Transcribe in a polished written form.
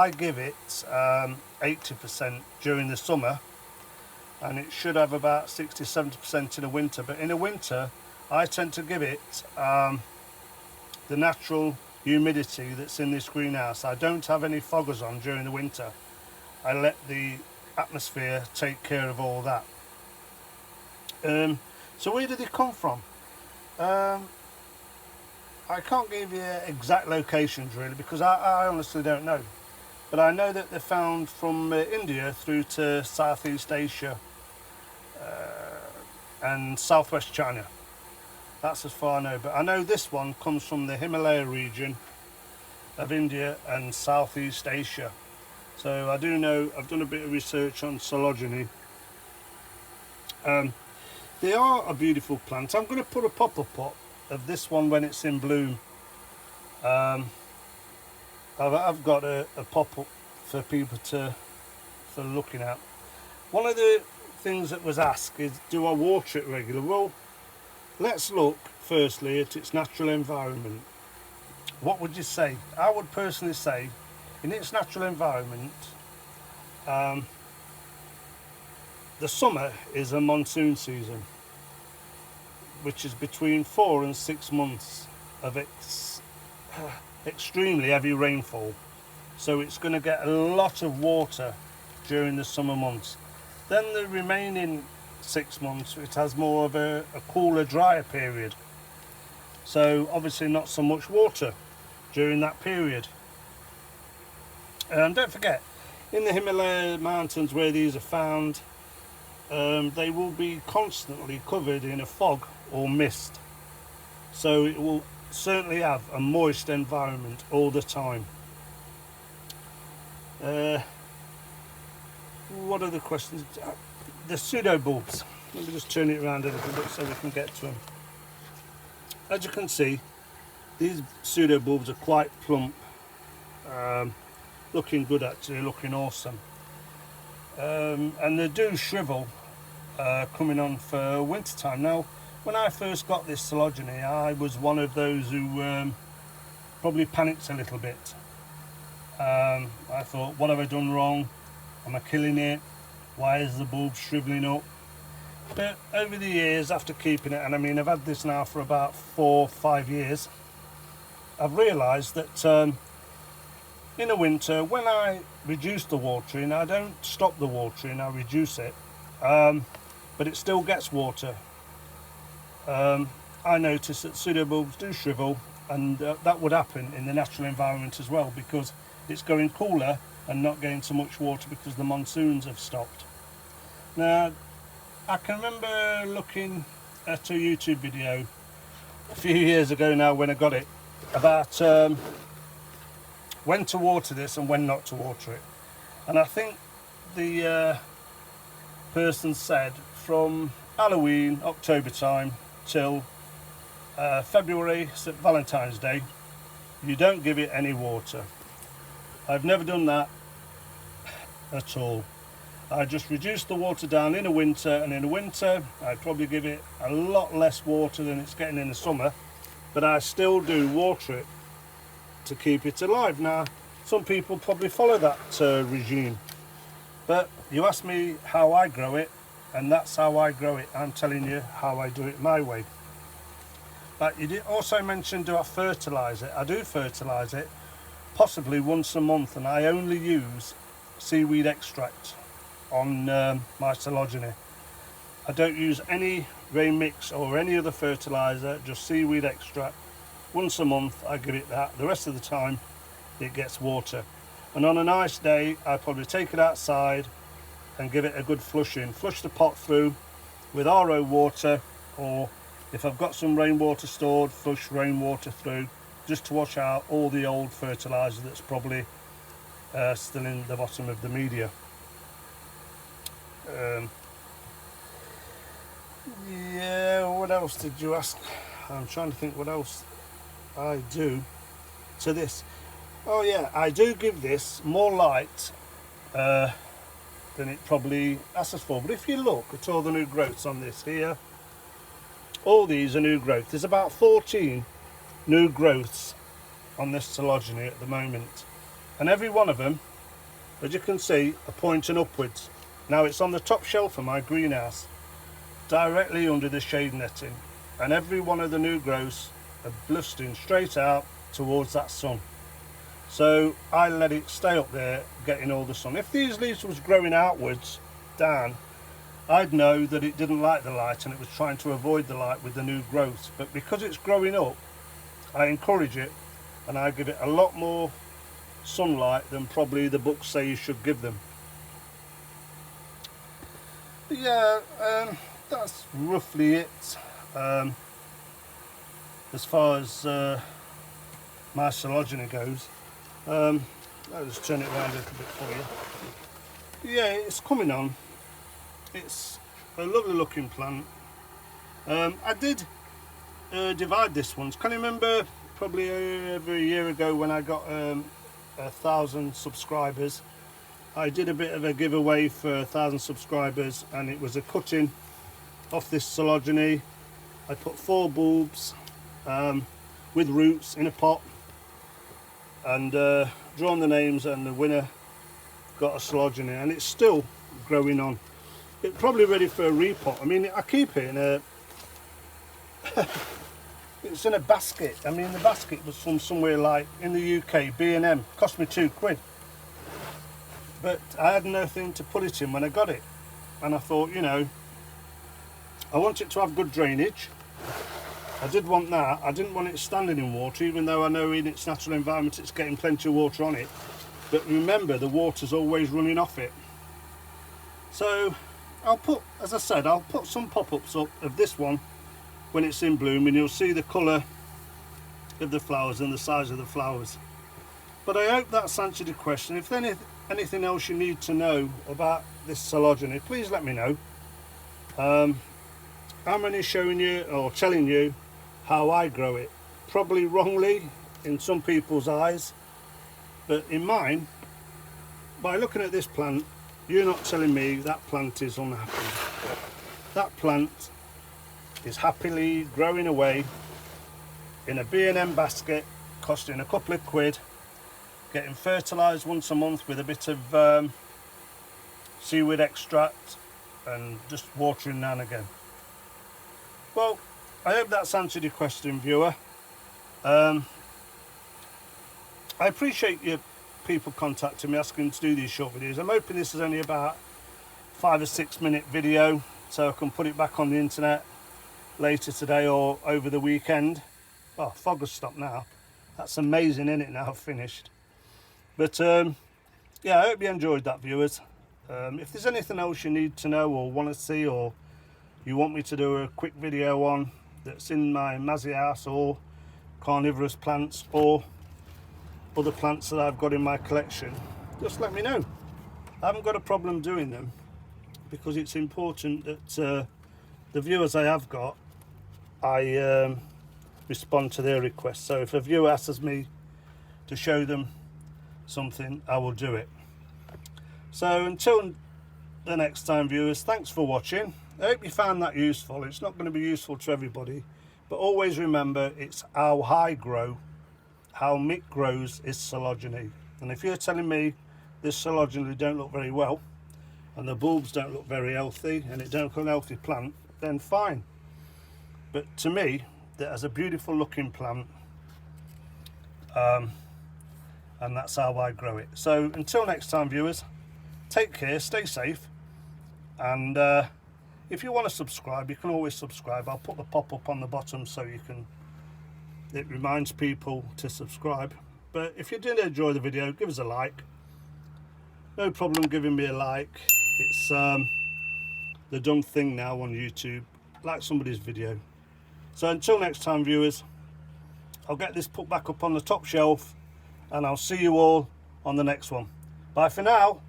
I give it 80% during the summer, and it should have about 60-70% in the winter. But in the winter I tend to give it the natural humidity that's in this greenhouse. I don't have any foggers on during the winter. I let the atmosphere take care of all that. So where did they come from? I can't give you exact locations really, because I honestly don't know. But I know that they're found from India through to Southeast Asia and Southwest China. That's as far I know. But I know this one comes from the Himalaya region of India and Southeast Asia. So I do know, I've done a bit of research on coelogyne. They are a beautiful plant. I'm going to put a pop-up pot of this one when it's in bloom. I've got a pop-up for people for looking at. One of the things that was asked is, do I water it regularly? Well, let's look firstly at its natural environment. What would you say? I would personally say, in its natural environment, the summer is a monsoon season, which is between 4 and 6 months of extremely heavy rainfall. So it's going to get a lot of water during the summer months. Then the remaining 6 months, it has more of a cooler, drier period. So obviously not so much water during that period. Don't forget, in the Himalaya mountains where these are found, they will be constantly covered in a fog or mist. So it will certainly have a moist environment all the time. What are the questions? The pseudobulbs. Let me just turn it around a little bit so we can get to them. As you can see, these pseudobulbs are quite plump, looking good actually, looking awesome. And they do shrivel coming on for winter time. Now, when I first got this coelogyne, I was one of those who probably panicked a little bit. I thought, what have I done wrong? Am I killing it? Why is the bulb shriveling up? But over the years, after keeping it, and I mean I've had this now for about 4 or 5 years, I've realised that in the winter, when I reduce the watering, I don't stop the watering, I reduce it, but it still gets water. I notice that pseudobulbs do shrivel, and that would happen in the natural environment as well, because it's going cooler and not getting so much water because the monsoons have stopped. Now, I can remember looking at a YouTube video a few years ago now when I got it, about when to water this and when not to water it. And I think the person said from Halloween, October time, till February, Valentine's Day, you don't give it any water. I've never done that at all. I just reduce the water down in the winter, and in the winter I probably give it a lot less water than it's getting in the summer, but I still do water it to keep it alive. Now, some people probably follow that regime, but you asked me how I grow it, and that's how I grow it. I'm telling you how I do it my way. But you did also mention, do I fertilise it? I do fertilise it, possibly once a month, and I only use seaweed extract on my coelogyne. I don't use any rain mix or any other fertiliser, just seaweed extract. Once a month I give it that. The rest of the time it gets water. And on a nice day I probably take it outside and give it a good flushing. Flush the pot through with RO water, or if I've got some rainwater stored, flush rainwater through, just to wash out all the old fertiliser that's probably still in the bottom of the media. Yeah, what else did you ask? I'm trying to think what else I do to this. Oh yeah, I do give this more light than it probably asks for. But if you look at all the new growths on this here, all these are new growth. There's about 14 new growths on this coelogyne at the moment, and every one of them as you can see, are pointing upwards. Now it's on the top shelf of my greenhouse, directly under the shade netting, and every one of the new growths are blistering straight out towards that sun. So I let it stay up there getting all the sun. If these leaves was growing outwards down, I'd know that it didn't like the light and it was trying to avoid the light with the new growths. But because it's growing up, I encourage it and I give it a lot more sunlight than probably the books say you should give them. But yeah, that's roughly it as far as my Coelogyne goes. I'll just turn it around a little bit for you. Yeah, it's coming on. It's a lovely looking plant. I did divide this once. Can you remember probably over a year ago when I got 1,000 subscribers? I did a bit of a giveaway for 1,000 subscribers, and it was a cutting off this Coelogyne. I put 4 bulbs with roots in a pot and drawn the names, and the winner got a Coelogyne, and it's still growing on. It's probably ready for a repot. I mean, I keep it in a it's in a basket. I mean, the basket was from somewhere like in the UK, B&M, cost me £2. But I had nothing to put it in when I got it, and I thought, you know, I want it to have good drainage. I did want that. I didn't want it standing in water, even though I know in its natural environment it's getting plenty of water on it. But remember, the water's always running off it. So I'll put, as I said, I'll put some pop-ups up of this one when it's in bloom, and you'll see the colour of the flowers and the size of the flowers. But I hope that's answered your question. If there's anything else you need to know about this Coelogyne, please let me know. I'm only showing you or telling you how I grow it. Probably wrongly in some people's eyes, but in mine, by looking at this plant, you're not telling me that plant is unhappy. That plant is happily growing away in a B&M basket, costing a couple of quid, getting fertilised once a month with a bit of seaweed extract and just watering now and again. Well, I hope that's answered your question, viewer. I appreciate you people contacting me asking to do these short videos. I'm hoping this is only about 5 or 6 minute video, so I can put it back on the internet later today or over the weekend. Oh, fog has stopped now. That's amazing, isn't it, now I've finished. But yeah, I hope you enjoyed that, viewers. If there's anything else you need to know or want to see, or you want me to do a quick video on that's in my Mazzy house, or carnivorous plants, or other plants that I've got in my collection, just let me know. I haven't got a problem doing them, because it's important that the viewers I have got, I respond to their requests. So if a viewer asks me to show them something, I will do it. So until the next time, viewers, thanks for watching. I hope you found that useful. It's not going to be useful to everybody, but always remember, it's how I grow, how Mick grows is Coelogyne. And if you're telling me this Coelogyne don't look very well, and the bulbs don't look very healthy, and it don't look an healthy plant, then fine. But to me, that has a beautiful looking plant, and that's how I grow it. So until next time, viewers, take care, stay safe, and if you want to subscribe, you can always subscribe. I'll put the pop-up on the bottom so you can, it reminds people to subscribe. But if you did enjoy the video, give us a like. No problem giving me a like. It's the done thing now on YouTube. Like somebody's video. So until next time, viewers, I'll get this put back up on the top shelf, and I'll see you all on the next one. Bye for now.